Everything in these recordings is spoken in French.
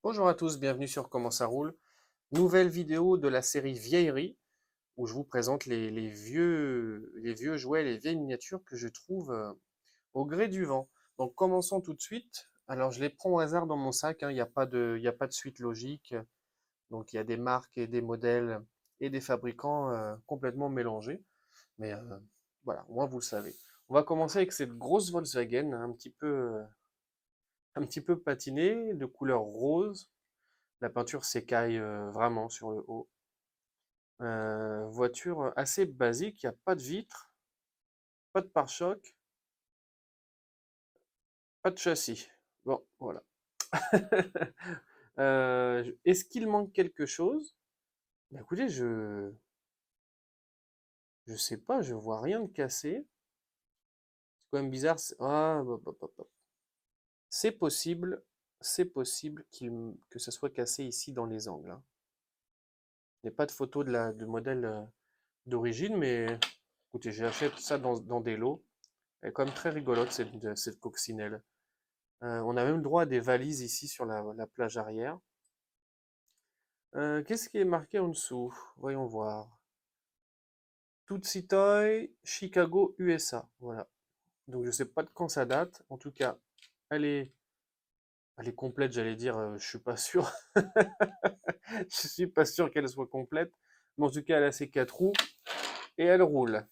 Bonjour à tous, bienvenue sur Comment ça roule. Nouvelle vidéo de la série Vieillerie où je vous présente les vieux jouets, les vieilles miniatures que je trouve au gré du vent. Donc commençons tout de suite. Alors je les prends au hasard dans mon sac, hein, il y a pas de suite logique. Donc il y a des marques et des modèles et des fabricants complètement mélangés. Mais voilà, au moins vous le savez. On va commencer avec cette grosse Volkswagen, un petit peu patinée, de couleur rose. La peinture s'écaille vraiment sur le haut. Voiture assez basique, il n'y a pas de vitre, pas de pare-choc, pas de châssis. Bon, voilà. Est-ce qu'il manque quelque chose? Bah, écoutez, je sais pas, je vois rien de cassé. C'est quand même bizarre. Ah, hop, hop, hop, hop. C'est possible, c'est possible que ça soit cassé ici dans les angles, hein. Il n'y a pas de photo du modèle d'origine, mais écoutez, j'achète ça dans des lots. Elle est quand même très rigolote cette coccinelle. On a même le droit à des valises ici sur la plage arrière. Qu'est-ce qui est marqué en dessous? Voyons voir. Tootsie Toy, Chicago, USA. Voilà. Donc je sais pas de quand ça date. En tout cas, elle est, elle est complète, j'allais dire. Je suis pas sûr. Je suis pas sûr qu'elle soit complète. Mais en tout cas, elle a ses quatre roues et elle roule.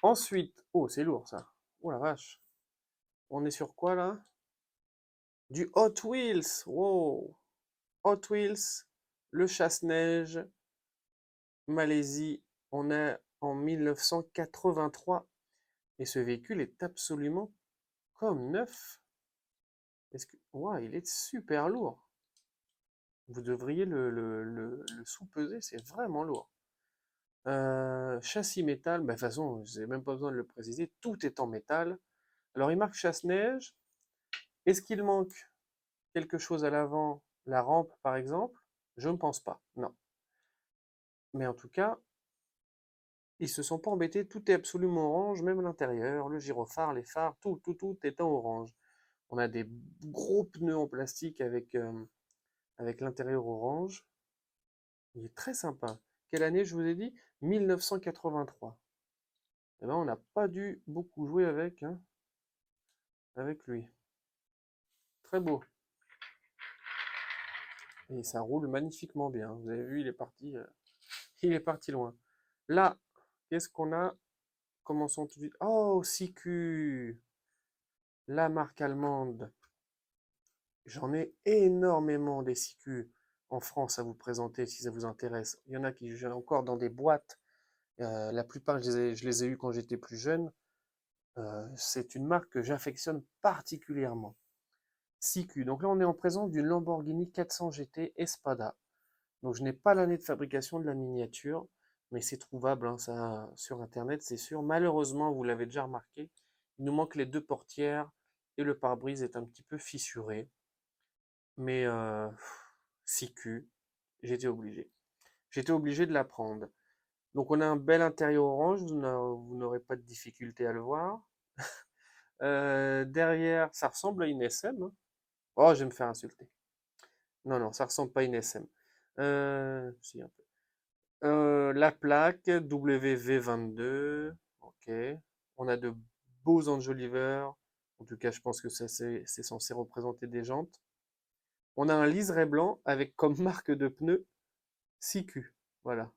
Ensuite, oh, c'est lourd ça. Oh la vache. On est sur quoi là? Du Hot Wheels. Wow. Hot Wheels, le chasse-neige, Malaisie, on est en 1983 et ce véhicule est absolument comme neuf. Ouah, il est super lourd. Vous devriez le sous-peser, c'est vraiment lourd. Châssis métal, bah, de toute façon, je n'ai même pas besoin de le préciser, tout est en métal. Alors il marque chasse-neige. Est-ce qu'il manque quelque chose à l'avant, la rampe par exemple? Je ne pense pas, non. Mais en tout cas, ils se sont pas embêtés, tout est absolument orange, même l'intérieur, le gyrophare, les phares, tout est en orange. On a des gros pneus en plastique avec l'intérieur orange. Il est très sympa. Quelle année je vous ai dit? 1983. Eh ben, on n'a pas dû beaucoup jouer avec lui. Très beau. Et ça roule magnifiquement bien. Vous avez vu, il est parti loin. Là, qu'est-ce qu'on a? Commençons tout de suite. Oh, Siku, la marque allemande. J'en ai énormément des SICU en France à vous présenter si ça vous intéresse. Il y en a qui j'ai encore dans des boîtes. La plupart, je les ai eus quand j'étais plus jeune. C'est une marque que j'affectionne particulièrement. SICU. Donc là, on est en présence d'une Lamborghini 400 GT Espada. Donc je n'ai pas l'année de fabrication de la miniature, mais c'est trouvable hein, ça, sur Internet, c'est sûr. Malheureusement, vous l'avez déjà remarqué, il nous manque les deux portières et le pare-brise est un petit peu fissuré. Mais CQ, j'étais obligé. J'étais obligé de la prendre. Donc on a un bel intérieur orange, vous n'aurez pas de difficulté à le voir. Derrière, ça ressemble à une SM, hein. Oh, je vais me faire insulter. Non, non, ça ressemble pas à une SM. Si, un peu. La plaque WV22. Ok. On a de beaux enjoliveurs. En tout cas, je pense que c'est censé représenter des jantes. On a un liseré blanc avec comme marque de pneu 6Q. Voilà.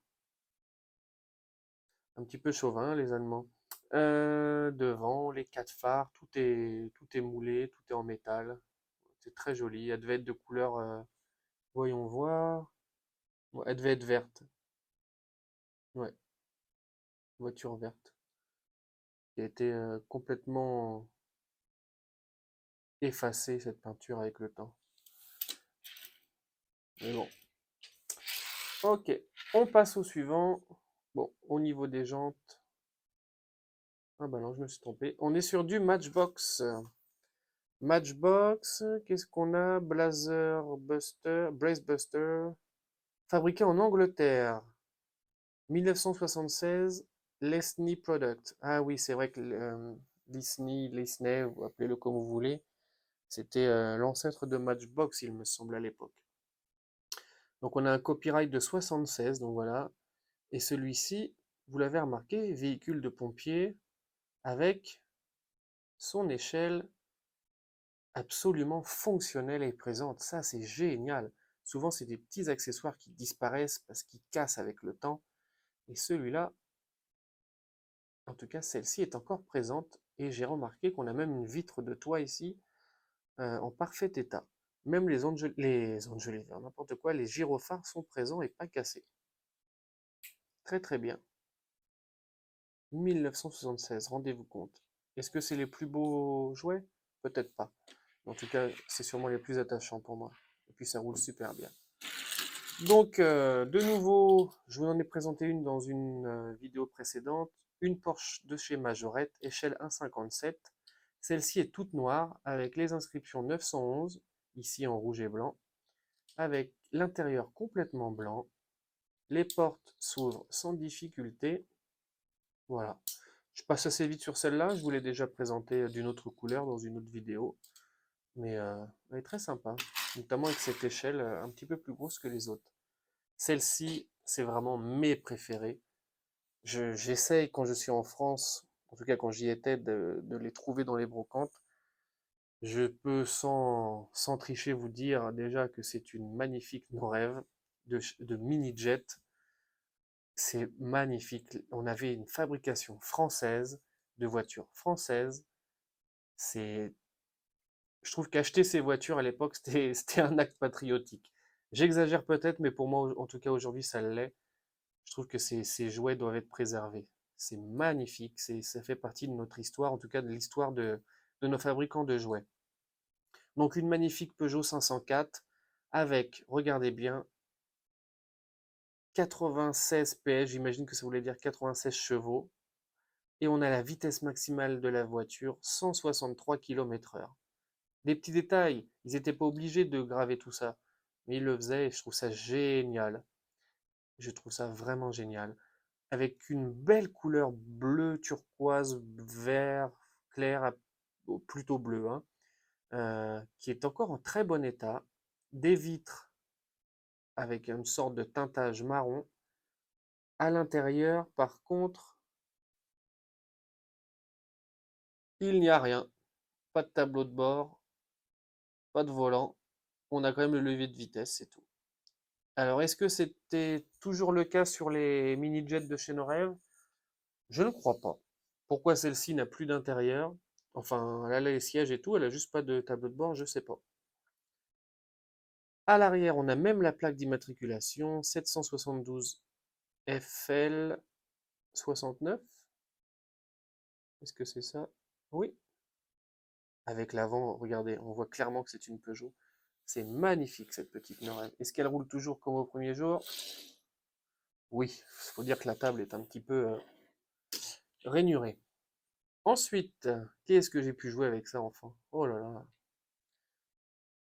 Un petit peu chauvin, les Allemands. Devant, les quatre phares, tout est moulé, tout est en métal. C'est très joli. Elle devait être de couleur, voyons voir. Ouais, elle devait être verte. Ouais, voiture verte. Qui a été complètement effacée, cette peinture, avec le temps. Mais bon. Ok, on passe au suivant. Bon, au niveau des jantes. Ah bah non, je me suis trompé. On est sur du Matchbox. Matchbox, qu'est-ce qu'on a? Blazer Buster, Brace Buster, fabriqué en Angleterre, 1976, Lesney Product. Ah oui, c'est vrai que Lesney, vous appelez-le comme vous voulez, C'était l'ancêtre de Matchbox, il me semble, à l'époque. Donc on a un copyright de 76, donc voilà. Et celui-ci, vous l'avez remarqué, véhicule de pompier avec son échelle absolument fonctionnelle et présente. Ça, c'est génial. Souvent, c'est des petits accessoires qui disparaissent parce qu'ils cassent avec le temps. Et celui-là, en tout cas, celle-ci est encore présente. Et j'ai remarqué qu'on a même une vitre de toit ici en parfait état. Même les ongulés, n'importe quoi, les gyrophares sont présents et pas cassés. Très très bien. 1976, rendez-vous compte. Est-ce que c'est les plus beaux jouets? Peut-être pas. En tout cas, c'est sûrement les plus attachants pour moi. Et puis ça roule super bien. Donc, de nouveau, je vous en ai présenté une dans une vidéo précédente. Une Porsche de chez Majorette, échelle 1,57. Celle-ci est toute noire avec les inscriptions 911, ici en rouge et blanc, avec l'intérieur complètement blanc. Les portes s'ouvrent sans difficulté. Voilà. Je passe assez vite sur celle-là. Je vous l'ai déjà présentée d'une autre couleur dans une autre vidéo. Mais elle est très sympa, notamment avec cette échelle un petit peu plus grosse que les autres. Celle-ci, c'est vraiment mes préférées. J'essaye quand je suis en France, en tout cas quand j'y étais, de les trouver dans les brocantes. Je peux sans tricher vous dire déjà que c'est une magnifique no rêve de mini-jet. C'est magnifique. On avait une fabrication française de voitures françaises. C'est, je trouve qu'acheter ces voitures à l'époque, c'était un acte patriotique. J'exagère peut-être, mais pour moi, en tout cas aujourd'hui, ça l'est. Je trouve que ces jouets doivent être préservés. C'est magnifique, ça fait partie de notre histoire, en tout cas de l'histoire de nos fabricants de jouets. Donc une magnifique Peugeot 504 avec, regardez bien, 96 PS, j'imagine que ça voulait dire 96 chevaux. Et on a la vitesse maximale de la voiture, 163 km/h. Des petits détails, ils n'étaient pas obligés de graver tout ça, mais ils le faisaient et je trouve ça génial. Je trouve ça vraiment génial. Avec une belle couleur bleu, turquoise, vert, clair, plutôt bleu, hein, qui est encore en très bon état. Des vitres avec une sorte de teintage marron. À l'intérieur, par contre, il n'y a rien. Pas de tableau de bord, pas de volant. On a quand même le levier de vitesse, c'est tout. Alors, est-ce que c'était toujours le cas sur les mini-jets de chez nos rêves? Je ne crois pas. Pourquoi celle-ci n'a plus d'intérieur? Enfin, elle a les sièges et tout, elle a juste pas de tableau de bord, je sais pas. À l'arrière, on a même la plaque d'immatriculation 772 FL 69. Est-ce que c'est ça? Oui. Avec l'avant, regardez, on voit clairement que c'est une Peugeot. C'est magnifique cette petite Norel. Est-ce qu'elle roule toujours comme au premier jour? Oui, il faut dire que la table est un petit peu rainurée. Ensuite, qu'est-ce que j'ai pu jouer avec ça enfin? Oh là là.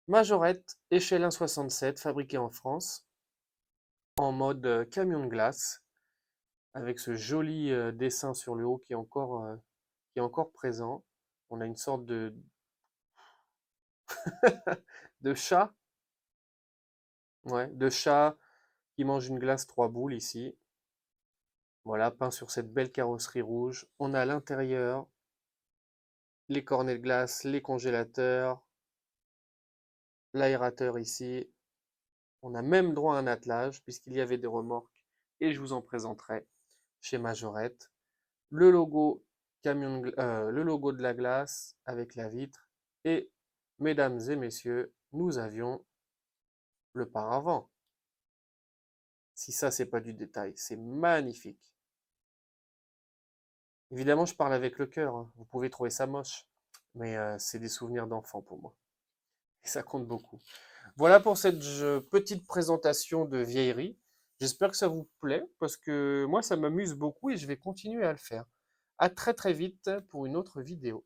Majorette, échelle 1,67, fabriquée en France, en mode camion de glace, avec ce joli dessin sur le haut qui est encore présent. On a une sorte de chat, ouais, de chat qui mange une glace 3 boules ici. Voilà, peint sur cette belle carrosserie rouge. On a à l'intérieur les cornets de glace, les congélateurs, l'aérateur ici. On a même droit à un attelage puisqu'il y avait des remorques et je vous en présenterai chez Majorette. Le logo le logo de la glace avec la vitre et mesdames et messieurs, nous avions le paravent. Si ça c'est pas du détail, c'est magnifique. Évidemment, je parle avec le cœur, hein. Vous pouvez trouver ça moche, mais c'est des souvenirs d'enfant pour moi. Et ça compte beaucoup. Voilà pour cette petite présentation de vieillerie. J'espère que ça vous plaît, parce que moi, ça m'amuse beaucoup et je vais continuer à le faire. À très très vite pour une autre vidéo.